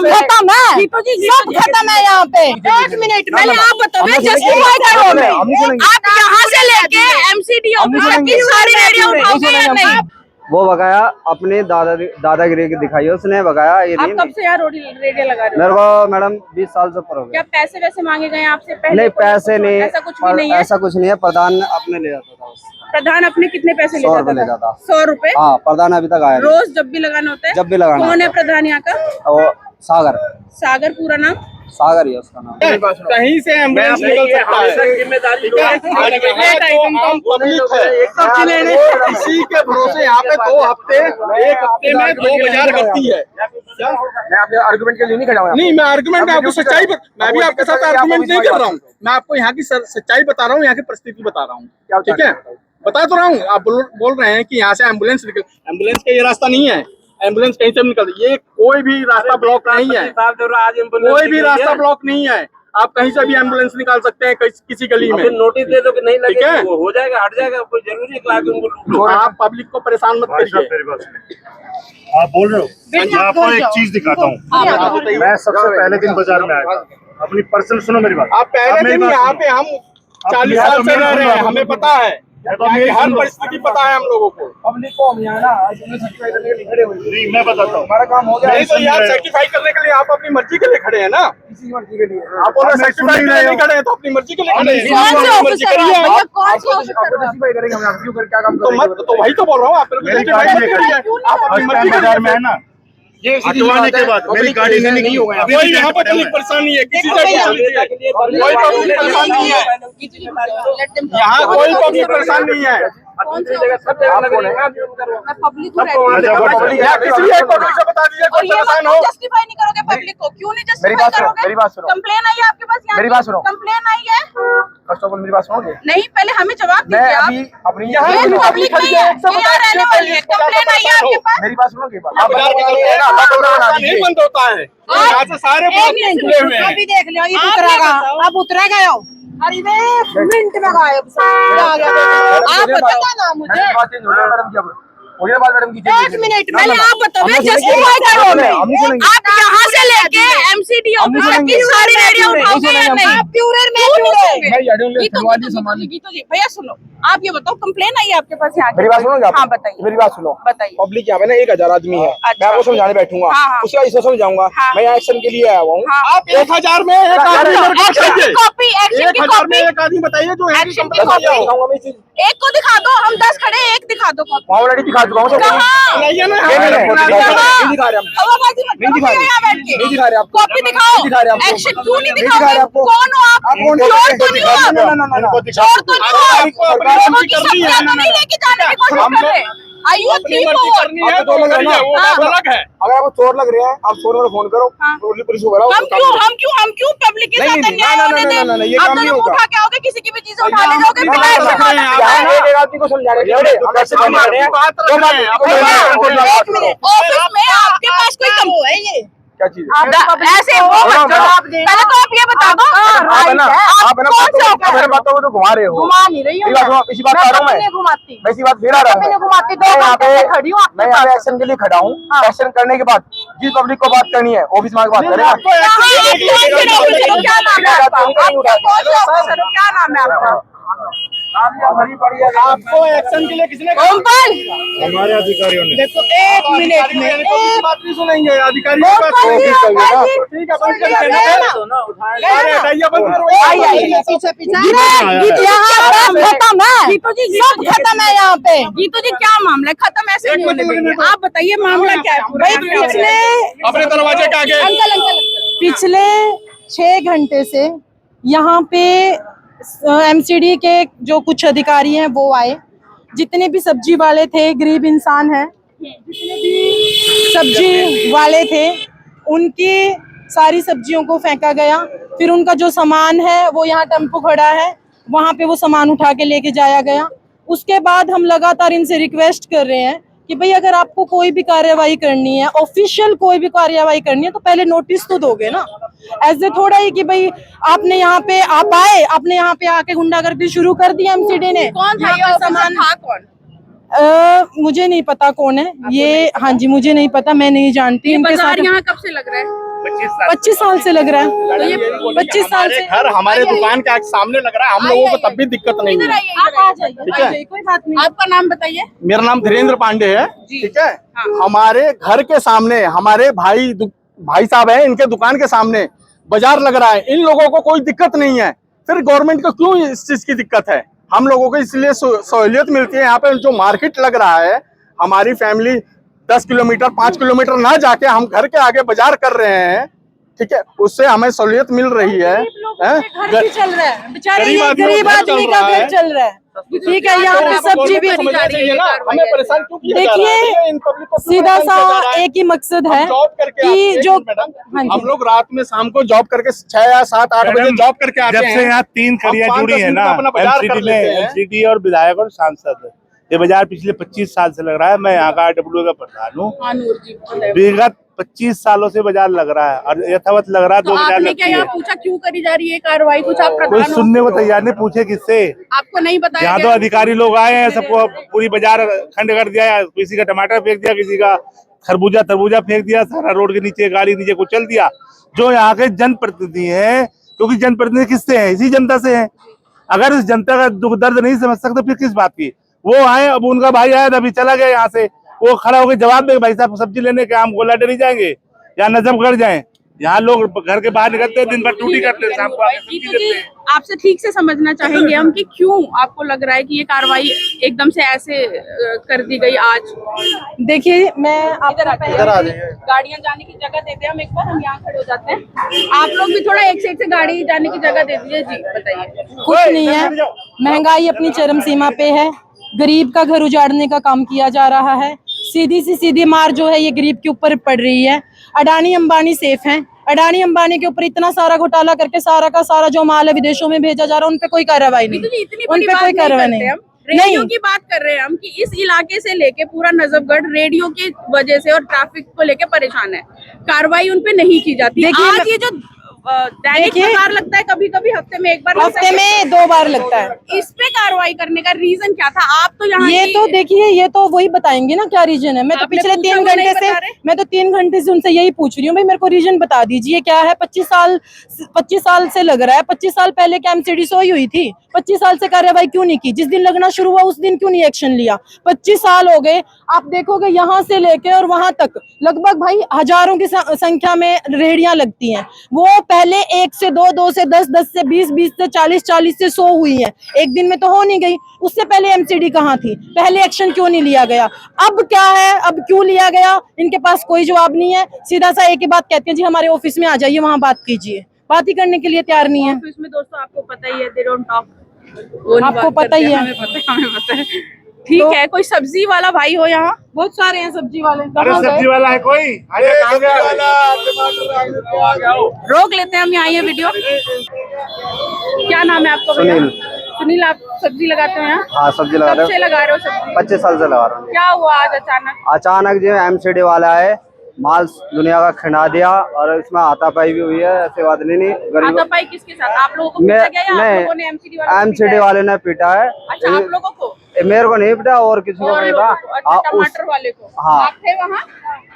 खत्म है, सब खत्म है यहाँ पे। 1 मिनट पहले आप बताओ, जस्टिफाई करो मैं, आप यहाँ से लेके MCD ऑफिस तक की सारी रेडियो उठाओगे या नहीं? वो बकाया अपने दादागिरी की दिखाई है उसने बकाया। ये आप कब से यार रेडियो लगा रहे हो? मेरे को मैडम 20 साल से ऊपर हो गया। क्या पैसे वैसे मांगे गए आपसे पहले? नहीं पैसे नहीं, ऐसा कुछ भी नहीं है। ऐसा कुछ नहीं है। प्रधान अपने ले जाता था। प्रधान अपने कितने पैसे ले 100 जाता रुपए ले जाता। 100 रुपए? हाँ, प्रधान अभी तक आया रोज जब भी लगाना होता है? जब भी लगाना। कौन है प्रधान यहाँ का? वो सागर। सागर पूरा नाम? सागर ही है उसका नाम। कहीं से एम्बुलेंस निकल सकता है, जिम्मेदारी पब्लिक है। इसी के भरोसे यहाँ पे 2 हफ्ते, 1 हफ्ते में 2 बाजार करती है। मैं अपने आर्गुमेंट के लिए नहीं खड़ा हूँ। नहीं, मैं आर्गुमेंट में आपको सच्चाई, मैं भी आपके साथ आर्गुमेंट नहीं कर रहा हूँ। मैं आपको यहाँ की सच्चाई बता रहा हूँ, यहाँ की परिस्थिति बता रहा हूँ। ठीक है, बता तो रहा हूँ। आप बोल रहे हैं कि यहाँ से एम्बुलेंस निकल, एम्बुलेंस का ये रास्ता नहीं है। एम्बुलेंस कहीं से निकल, ये कोई भी रास्ता ब्लॉक नहीं है, कोई भी रास्ता ब्लॉक नहीं है। आप कहीं से भी एम्बुलेंस निकाल सकते हैं किसी गली में। नोटिस दे दो कि नहीं लगे, वो हो जाएगा, हट जाएगा। कोई जरूरी है कि उनको आप पब्लिक को परेशान मत करिए। आप बोल रहे हो, मैं आपको एक चीज दिखाता हूँ। मैं सबसे पहले दिन बाजार में आया था, अपनी पर्सनल सुनो मेरी बात। आप पहले दिन यहाँ पे, हम 40 साल से रह रहे हैं, हमें पता है, हर परिस्थिति पता है हम लोगों को। पब्लिक को हम यहाँ ना सर्टिफाई करने के लिए खड़े हुए। नहीं, मैं बताता हूँ, हमारा काम हो गया। नहीं तो यार सर्टिफाई करने के लिए आप अपनी मर्जी के लिए खड़े हैं ना। किसी मर्जी के लिए आप बोल रहे सर्टिफाई के लिए नहीं खड़े हैं, तो अपनी मर्जी के लिए खड़े हैं। कौन से ऑफिसर है भैया, कौन से ऑफिसर आपको जस्टिफाई करेंगे हम, आप क्यों कर क्या काम तो मत, तो वही तो बोल रहा हूँ। आप अपनी मर्जी बाजार में है ना, ये हटवाने के बाद मेरी गाड़ी नहीं होगा। कोई यहाँ पर पब्लिक परेशान नहीं है, किसी से कोई पब्लिक परेशान नहीं है, यहाँ कोई पब्लिक परेशान नहीं है। पब्लिक को बता दीजिए जस्टिफाई नहीं करोगे पब्लिक को? क्यों नहीं जस्टिफाई करोगे? मेरी बात सुनो, कंप्लेन आई है आपके पास? मेरी बात सुनो, कंप्लेन आई है। फर्स्ट ऑफ ऑल मेरी बात सुनोगे? नहीं, पहले हमें जवाब मैं दीजिए। अभी अपनी पब्लिक नहीं है, यहाँ रहने वाली है। कंप्लेन आई है आपके पास? मेरी बात सुनोगे? नहीं बंद होता है, यहाँ से सारे खुले हुए हैं। अभी देख लो, ये उतरेगा, अब उतरेगा। अरे मिनट में गायब। आप बताओ ना मुझे। मैडम की 1 मिनट पहले आप बताओ, जस्टिफाई करो मैं, आप यहाँ से लेके MCD ऑफिस तक की सारी रेडियो उठाओगे या नहीं? प्यूरर में गीतो जी भैया सुनो, आप ये बताओ कंप्लेन आई है आपके पास यहाँ? मेरी बात सुनोगे? हाँ बताइए। मेरी बात सुनो, बताइए। पब्लिक यहाँ पे ना 1000 आदमी है। मैं आपको समझाने बैठूंगा, उसके बाद इसको समझाऊंगा। मैं यहाँ एक्शन के लिए आया हुआ हूँ। आप 1000 में एक आदमी कॉपी, एक्शन की कॉपी, एक आदमी बताइए जो एक्शन की कॉपी। एक को दिखा दो, हम 10 खड़े, एक दिखा दो कॉपी। ऑलरेडी दिखा चुका हूँ। हवाबाजी मत करो यहाँ बैठ के। कॉपी दिखाओ, एक्शन क्यों नहीं दिखाओगे? कौन हो आप? चोर तो नहीं हो आप? चोर तो नहीं हो आप? लोगों की शक्तियाँ तो नहीं लेके जाने की कोशिश कर रहे? आइए ठीक हो। अगर आपको चोर लग रहे हैं, आप चोर को फोन करो, पुलिस को बुलाओ। हम क्यों पब्लिक के साथ अन्याय होने दें? आप तो जब उठा के आओगे, किसी की भी चीज उठा ले जाओगे, एक आदमी को समझाने के लिए ऑफिस में आपके पास कोई कम है? ये क्या चीज ऐसे हो पहले तो आप ये बता दो। आप मेरे बातों को तो घुमा रहे हो। घुमा नहीं रही हूँ, इसी बात कर रहा हूँ मैं, घुमाती, मैं इसी बात फिर आ रहा हूँ। घुमाती। मैं यहाँ पे एक्शन के लिए खड़ा हूँ। एक्शन करने के बाद जिस पब्लिक को बात करनी है ऑफिस में बात करेगा। क्या नाम है आपका? आपको एक्शन के लिए किसने हमारे अधिकारियों ने। देखो 1 मिनट में बात नहीं सुनेंगे अधिकारी। ठीक है, बंद कर देना। खत्म है, सब खत्म है यहाँ पे। गीतो जी क्या मामला है? खत्म ऐसे नहीं होने देंगे। आप बताइए मामला क्या है? भाई पिछले अपने दरवाजे के आगे पिछले 6 घंटे से यहाँ पे MCD के जो कुछ अधिकारी हैं वो आए, जितने भी सब्जी वाले थे, गरीब इंसान हैं, जितने भी सब्जी वाले थे, उनकी सारी सब्जियों को फेंका गया। फिर उनका जो सामान है वो यहाँ टेम्पो खड़ा है, वहाँ पे वो सामान उठा के लेके जाया गया। उसके बाद हम लगातार इनसे रिक्वेस्ट कर रहे हैं कि भाई अगर आपको कोई भी कार्यवाही करनी है, ऑफिशियल कोई भी कार्यवाही करनी है, तो पहले नोटिस तो दोगे ना। ऐसे थोड़ा ही कि भाई आपने यहाँ पे आपने यहाँ पे आके गुंडागर्दी शुरू कर दी MCD ने। कौन था? सामान था कौन? मुझे नहीं पता कौन है ये, हाँ जी मुझे नहीं पता, मैं नहीं जानती इनके साथ। यहाँ कब से लग रहा है? 25 साल से लग रहा है। तो ये 25 साल से घर हमारे दुकान के सामने लग रहा है, हम लोगों को तब भी दिक्कत नहीं इधर है। आइए, इधर आ जाइए, कोई बात नहीं। आपका नाम बताइए। मेरा नाम धीरेन्द्र पांडे है, ठीक है। हमारे घर के सामने हमारे भाई साहब हैं, इनके दुकान के सामने बाजार लग रहा है, इन लोगों को कोई दिक्कत नहीं है, फिर गवर्नमेंट को क्यों इस चीज की दिक्कत है? हम लोगों को इसलिए सहूलियत मिलती है। यहाँ पे जो मार्केट लग रहा है, हमारी फैमिली 10 किलोमीटर 5 किलोमीटर ना जाके हम घर के आगे बाजार कर रहे हैं, ठीक है, उससे हमें सहूलियत मिल रही है। घर भी चल रहा है, बेचारे गरीब आदमी गरीब का घर आदमी चल का रहा है। घर चल रहा है, ठीक है। यहाँ पे सब्जी भी, समझना चाहिए ना, हमें परेशान क्यों किया जा रहा है? देखिए इन पब्लिक को क्यों सीधा परेशान किया जा रहा सा है? एक ही मकसद है जॉब करके कि आते जो हैं, मैडम, हाँ जी, हम लोग रात में शाम को जॉब करके 6 या 7 8 बजे जॉब करके आते जब हैं। से यहाँ 3 खड़ियाँ हम 5-10 जुड़ी है मिनट ना, अपना बाजार कर एमसीडी लेते में, हैं। एमसीडी और विधायक और सांसद, ये बाजार पिछले 25 साल से लग रहा है। मैं यहाँ का RWA का प्रधान हूँ। विगत 25 सालों से बाजार लग रहा है और यथावत लग रहा है। तो 2 बाजार आपने लगती क्या यहाँ है, पूछा क्यों करी जा रही है कार्रवाई? कुछ आप कोई प्रधान हो, सुनने को तैयार नहीं। पूछे किससे? आपको नहीं बताया यहाँ तो गया? अधिकारी लोग आए हैं, सबको पूरी बाजार खंड कर दिया है। किसी का टमाटर फेंक दिया, किसी का खरबूजा तरबूजा फेंक दिया, सारा रोड के नीचे गाड़ी नीचे को चल दिया। जो यहाँ के जनप्रतिनिधि हैं, क्योंकि जनप्रतिनिधि किससे हैं? इसी जनता से हैं। अगर इस जनता का दुख दर्द नहीं समझ सकते फिर किस बात की? वो आए, अब उनका भाई आया अभी चला गया यहाँ से, वो खड़ा होकर जवाब दे, भाई साहब सब्जी लेने के हम गोला डरी जाएंगे या नजमगढ़ जाएं? यहाँ लोग घर के बाहर निकलते हैं, दिन भर ड्यूटी करते हैं, शाम को आके सब्जी देते हैं। आपसे ठीक से समझना चाहेंगे हम कि क्यों आपको लग रहा है कि ये कार्रवाई एकदम से ऐसे कर दी गई आज? देखिए मैं इधर गाड़ियां जाने की जगह देते हैं हम, एक बार हम यहाँ खड़े हो जाते हैं। आप लोग भी थोड़ा एक साइड से गाड़ी जाने की जगह दे दीजिए। जी बताइए। कुछ नहीं है, महंगाई अपनी चरम सीमा पे है, गरीब का घर उजाड़ने का काम किया जा रहा है। सीधी मार जो है ये गरीब के ऊपर पड़ रही है। अडानी अंबानी सेफ हैं, अडानी अंबानी के ऊपर इतना सारा घोटाला करके सारा का सारा जो माल है विदेशों में भेजा जा रहा है, उन पे कोई कार्रवाई नहीं, इतनी उन बड़ी पे बात कोई नहीं कार्रवाई करते नहीं। हम। रेडियो की बात कर रहे हैं हम कि इस इलाके से लेके पूरा नजफगढ़ रेडियो की वजह से और ट्रैफिक को लेके परेशान है। कार्रवाई उन पे नहीं की जाती। देखिए, आज ये जो दैनिक बाजार लगता है, कभी कभी हफ्ते में एक बार, हफ्ते में 2 बार लगता है। इस पे कार्रवाई करने का रीजन क्या था? आप तो यहाँ ये तो देखिए, ये तो वही बताएंगे ना क्या रीजन है। मैं तो आपने पिछले पूछा, 3 वो नहीं घंटे से बता रहे? मैं तो 3 घंटे से उनसे यही पूछ रही हूँ, भाई मेरे को रीजन बता दीजिए क्या है। 25 साल से लग रहा है। 25 साल पहले क्या एमसीडी सोई हुई थी? 25 साल से कार्रवाई क्यों नहीं की? जिस दिन लगना शुरू हुआ उस दिन क्यों नहीं एक्शन लिया? 25 साल हो गए। आप देखोगे यहाँ से लेके और वहां तक लगभग भाई हजारों की संख्या में रेहड़ियां लगती हैं। वो पहले 1 से 2, 2 से 10, 10 से 20, 20 से 40, 40 से 100 हुई है। एक दिन में तो हो नहीं गई। उससे पहले एमसीडी कहाँ थी? पहले एक्शन क्यों नहीं लिया गया? अब क्या है? अब क्यों लिया गया? इनके पास कोई जवाब नहीं है। सीधा सा एक ही बात कहते हैं, जी हमारे ऑफिस में आ जाइए, वहां बात कीजिए। बात ही करने के लिए तैयार नहीं है। ऑफिस में दोस्तों आपको पता ही है, दे डोंट टॉक। आपको पता ही है। हमें पता है। ठीक है, कोई सब्जी वाला भाई हो यहाँ? बहुत सारे हैं सब्जी वाले। अरे सब्जी वाला है कोई? अरे कहाँ गया? रोक लेते हैं हम यहाँ ये वीडियो। क्या नाम है आपका? सुनील। सुनील, आप सब्जी लगाते हो यहाँ? हाँ सब्जी लगा कब रहे से लगा रहे हो सब्जी? 25 साल से लगा रहा हूँ। क्या हुआ आज अचानक? अचानक जो एमसीडी वाला है माल दुनिया का खिंडा दिया और इसमें हाथापाई भी हुई है। ऐसी बात नहीं गरीब। हाथापाई किसके साथ? आप लोगों को पीटा गया या आप लोगों ने एमसीडी वाले ने पीटा है। अच्छा, आप लोगों को? मेरे को नहीं पीटा और किसी को और नहीं लोगों था। को? अच्छा, टमाटर वाले को? हाँ। आप थे वहाँ?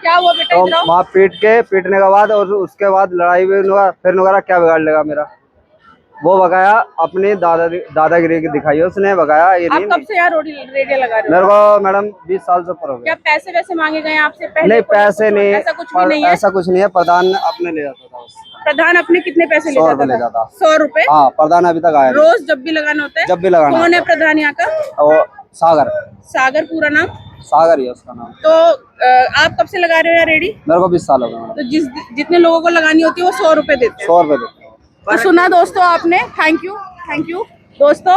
क्या हुआ बेटा? तो इधर आओ। वहाँ पीटने के बाद और उसके बाद लड़ाई हुई। फिर नुकरा क्या बिगाड़ लेगा मेरा? वो बकाया अपनी दादागिरी की दिखाई है उसने। बकाया ये आप नहीं। कब से यहाँ रेडियो लगा रहे हो? मेरे को मैडम 20 साल से ऊपर हो क्या गया। पैसे वैसे मांगे गए आपसे पहले? नहीं पैसे नहीं, ऐसा कुछ भी नहीं है? ऐसा कुछ नहीं है। प्रधान अपने ले जाता था बस। प्रधान अपने कितने पैसे 100 रुपए ले ले जाता जाता। था? 100 रुपए? हाँ, प्रधान अभी तक आया नहीं। रोज जब भी लगाना होता है? जब भी लगाना कौन है प्रधान यहाँ का? वो सागर। सागर पूरा नाम? सागर ही है उसका नाम। तो आप कब से लगा रहे हो यहाँ रेडी? मेरे को 20 साल हो गए। तो जितने लोगों को लगानी होती है वो 100 रुपए देते हैं। 100 रुपए देते हैं। तो सुना दोस्तों आपने। थैंक यू दोस्तों।